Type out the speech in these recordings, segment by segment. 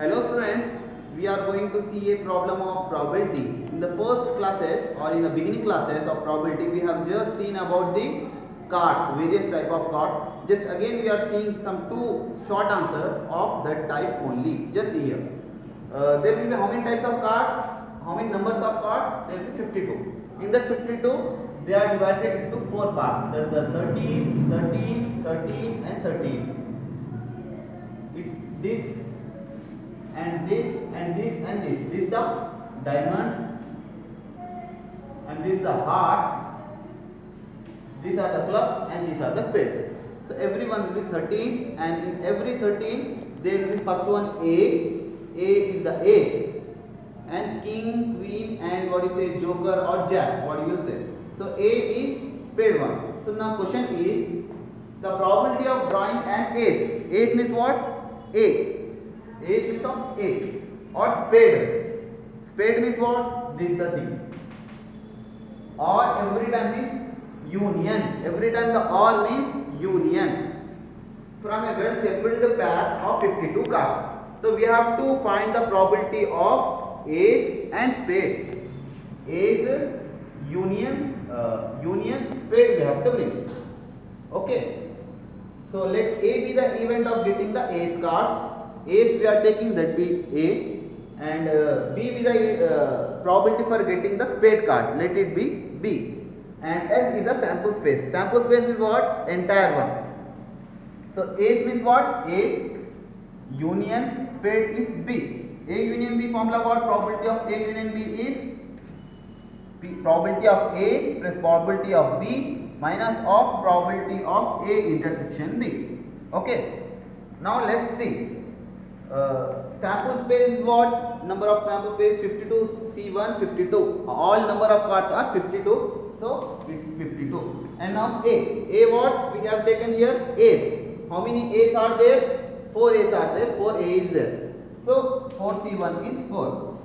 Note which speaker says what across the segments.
Speaker 1: Hello friends, we are going to see a problem of probability. In the first classes or in the beginning classes of probability, we have just seen about the cards, various type of cards. Just again we are seeing some two short answers of that type only. Just see here. There will be how many types of cards? How many numbers of cards? There will be 52. In that 52, they are divided into four parts. There is the 13, 13, 13 and 13. This and this and this and this. This is the diamond and this is the heart. These are the clubs and these are the spades. So everyone will be 13 and in every 13 there will be first one A. A is the ace and king, queen and what you say joker or jack, what you will say. So A is spade one. So now question is the probability of drawing an ace. Ace means what? A. Ace means of A or spade. Spade means what? This is the thing. Or every time means union. Every time the or means union. From a well shuffled pack of 52 cards. So we have to find the probability of ace and spade. Ace, union, spade we have to bring. Okay. So let A be the event of getting the ace card. Ace we are taking, that be A, and B be the probability for getting the spade card, let it be B, and S is the sample space. Sample space is what? Entire one. So ace means what? A, union, spade is B. A union B formula what? Probability of A union B is probability of A plus probability of B minus of probability of A intersection B. Okay. Now let's see. Sample space is what? Number of sample space 52, C1 52. All number of cards are 52. So it's 52. And now A what? We have taken here Ace. How many A's are there? 4 A's are there. 4 A is there. So 4C1 is 4.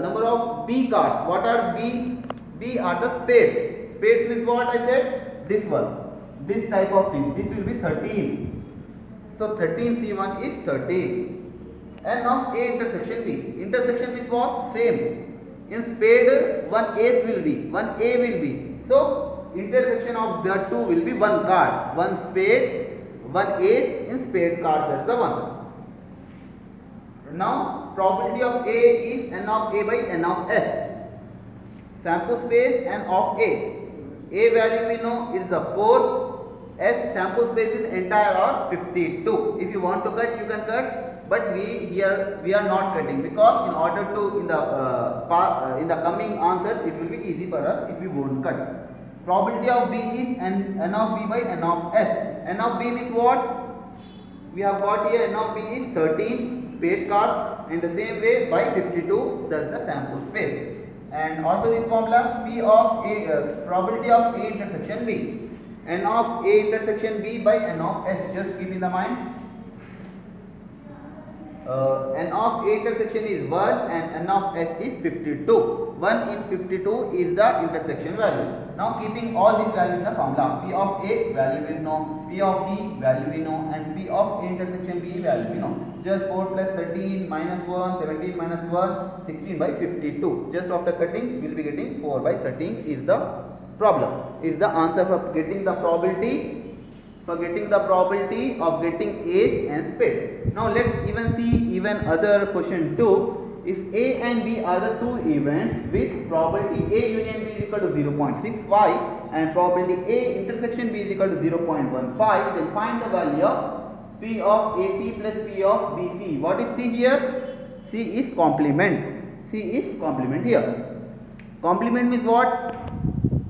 Speaker 1: Number of B cards. What are B? B are the spades. Spades means what I said? This one. This type of thing. This will be 13. So 13C1 is 13. And now A intersection B. Intersection means what? Same. In spade, one ace will be, one A will be. So intersection of the two will be one card. One spade, one ace in spade card. That is the one. Now probability of A is n of A by n of S. Sample space n of A. A value we know it is the 4. S sample space is entire or 52. If you want to cut, you can cut, but we are not cutting, because in order to in the coming answers it will be easy for us if we won't cut. Probability of B is n of B by n of S. N of B means what? We have got here n of B is 13 spade cards, and the same way by 52 that's the sample space. And also this formula P of A, probability of A intersection B. N of A intersection B by N of S, just keep in the mind. N of A intersection is 1 and N of S is 52. 1 in 52 is the intersection value. Now keeping all these values in the formula, P of A value we know, P of B value we know, and P of A intersection B value we know. Just 4 plus 13 minus 1, 17 minus 1, 16 by 52. Just after cutting we will be getting 4 by 13 is the problem, is the answer for getting the probability of getting ace and spade. Now let's even see even other question too. If A and B are the two events with probability A union B is equal to 0.65 and probability A intersection B is equal to 0.15, then find the value of P of AC plus P of BC. What is C here? C is complement. C is complement here. Complement means what?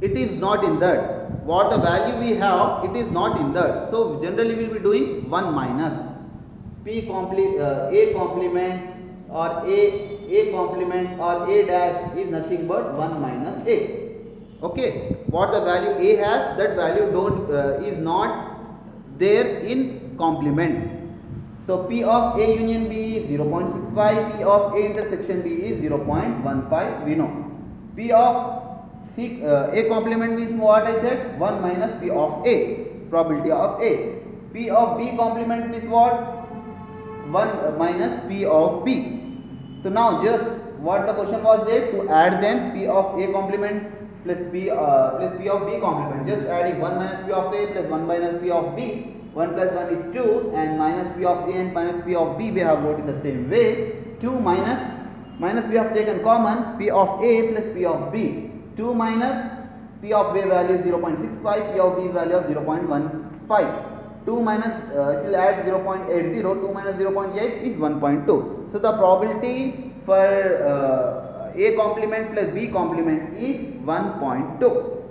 Speaker 1: It is not in that. What the value we have, it is not in that. So generally we will be doing 1 minus A complement or A complement or A dash is nothing but 1 minus A. Okay. What the value A has, that value is not there in complement. So P of A union B is 0.65, P of A intersection B is 0.15 we know. P of A complement means what I said? 1 minus P of A, probability of A. P of B complement means what? 1 minus P of B. So now just what the question was there, to add them, P of A complement plus P of B complement. Just adding 1 minus P of A plus 1 minus P of B. 1 plus 1 is 2, and minus P of A and minus P of B we have wrote in the same way. 2 minus we have taken common, P of A plus P of B. 2 minus P of A value is 0.65, P of B's value of 0.15. 2 minus, if you add 0.80, 2 minus 0.8 is 1.2. So the probability for A complement plus B complement is 1.2.